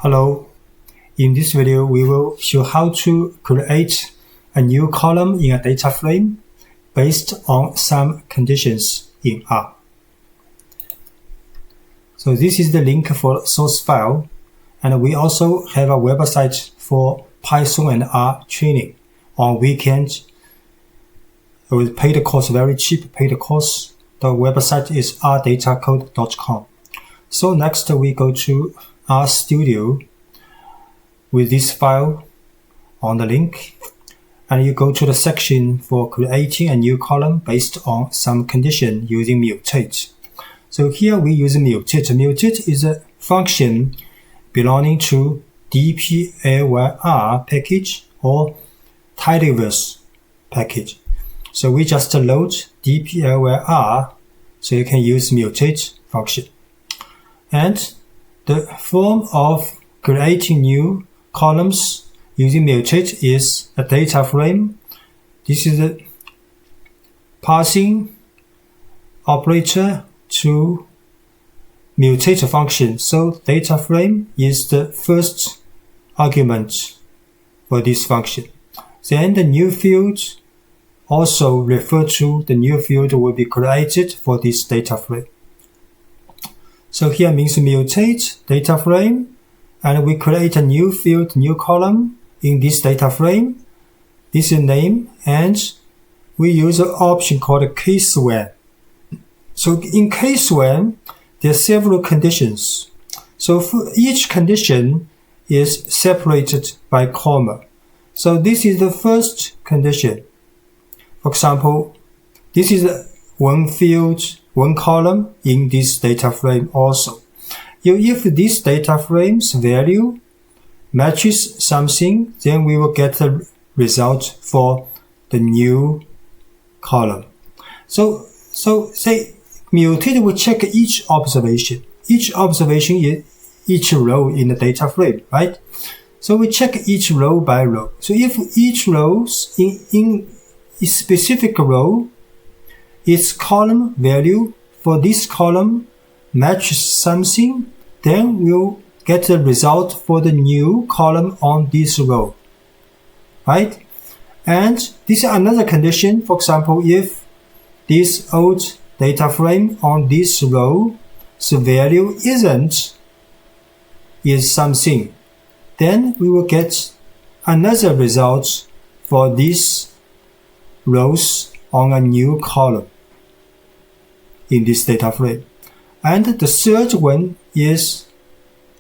Hello, in this video we will show how to create a new column in a data frame based on some conditions in R. So this is the link for source file, and we also have a website for Python and R training on weekend with paid course, very cheap paid course. The website is rdatacode.com. So next we go to RStudio with this file on the link, and you go to the section for creating a new column based on some condition using mutate. So here we use mutate. Mutate is a function belonging to dplyr package or tidyverse package. So we just load dplyr so you can use mutate function. And the form of creating new columns using mutate is a data frame. This is a passing operator to mutate function. So data frame is the first argument for this function. Then the new field also refer to the new field will be created for this data frame. So here means mutate data frame, and we create a new field, new column in this data frame. This is name, and we use an option called case when. So in case when, there are several conditions. So for each condition is separated by comma. So this is the first condition. For example, this is one field, one column in this data frame also. If this data frame's value matches something, then we will get the result for the new column. So say mutate will check each observation. Each observation is each row in the data frame, right? So we check each row by row. So if each row in a specific row, its column value for this column matches something, then we'll get the result for the new column on this row, right? And this is another condition. For example, if this old data frame on this row, the value is something, then we will get another result for these rows on a new column in this data frame. And the third one is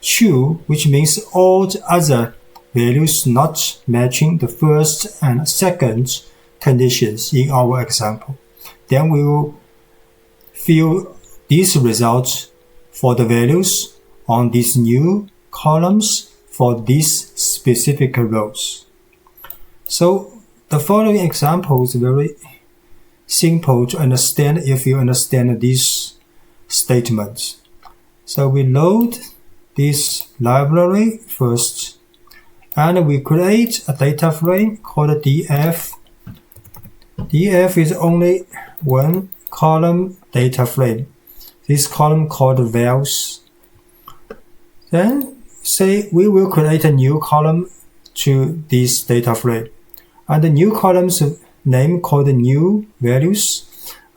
true, which means all the other values not matching the first and second conditions in our example. Then we will fill these results for the values on these new columns for these specific rows. So the following example is very simple to understand if you understand these statements. So we load this library first, and we create a data frame called df. df is only one column data frame. This column called vals. Then say we will create a new column to this data frame, and the new column's name called new values,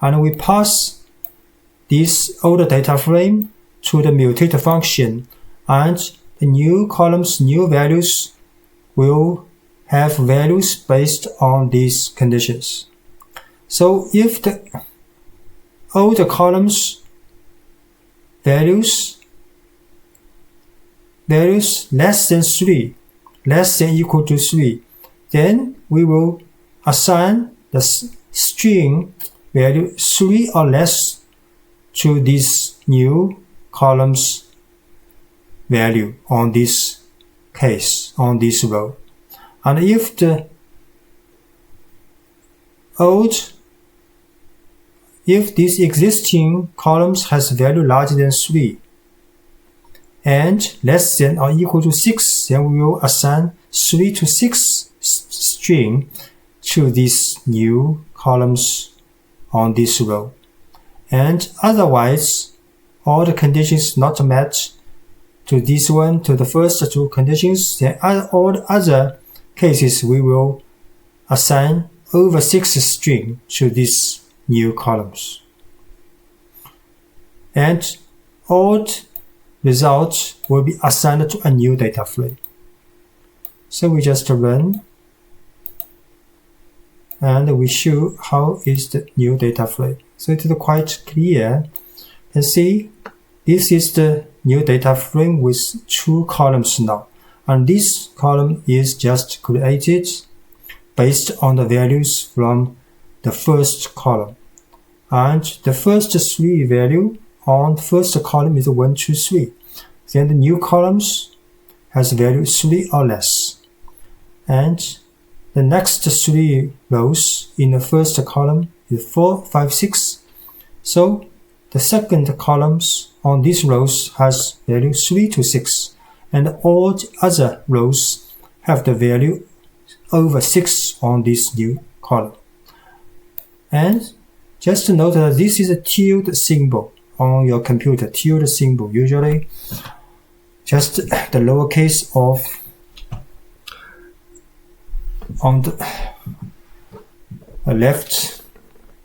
and we pass this old data frame to the mutate function, and the new column's new values will have values based on these conditions. So if the old column's values less than 3, less than equal to 3, then we will assign the string value 3 or less to this new column's value on this case, on this row. And if the if this existing columns has value larger than 3 and less than or equal to 6, then we will assign 3 to 6 string to these new columns on this row. And otherwise, all the conditions not met, to this one, to the first two conditions, then all the other cases we will assign over 6 string to these new columns. And all results will be assigned to a new data frame. So we just run and we show how is the new data frame. So it is quite clear. You can see this is the new data frame with 2 columns now. And this column is just created based on the values from the first column. And the first 3 value on the first column is 1, 2, 3. Then the new columns has value 3 or less. And the next 3 rows in the first column is 4, 5, 6. So the second columns on these rows has value 3 to 6. And all the other rows have the value over 6 on this new column. And just to note that this is a tilde symbol on your computer, tilde symbol, usually just the lowercase of on the left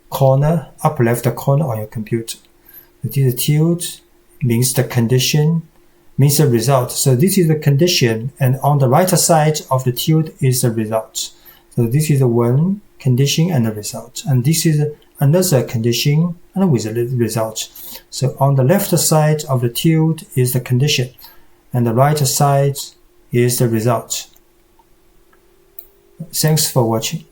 corner, upper left corner on your computer. This tilde means the condition, means the result. So this is the condition, and on the right side of the tilde is the result. So this is one condition and the result, and this is another condition and with the result. So on the left side of the tilde is the condition, and the right side is the result. Thanks for watching.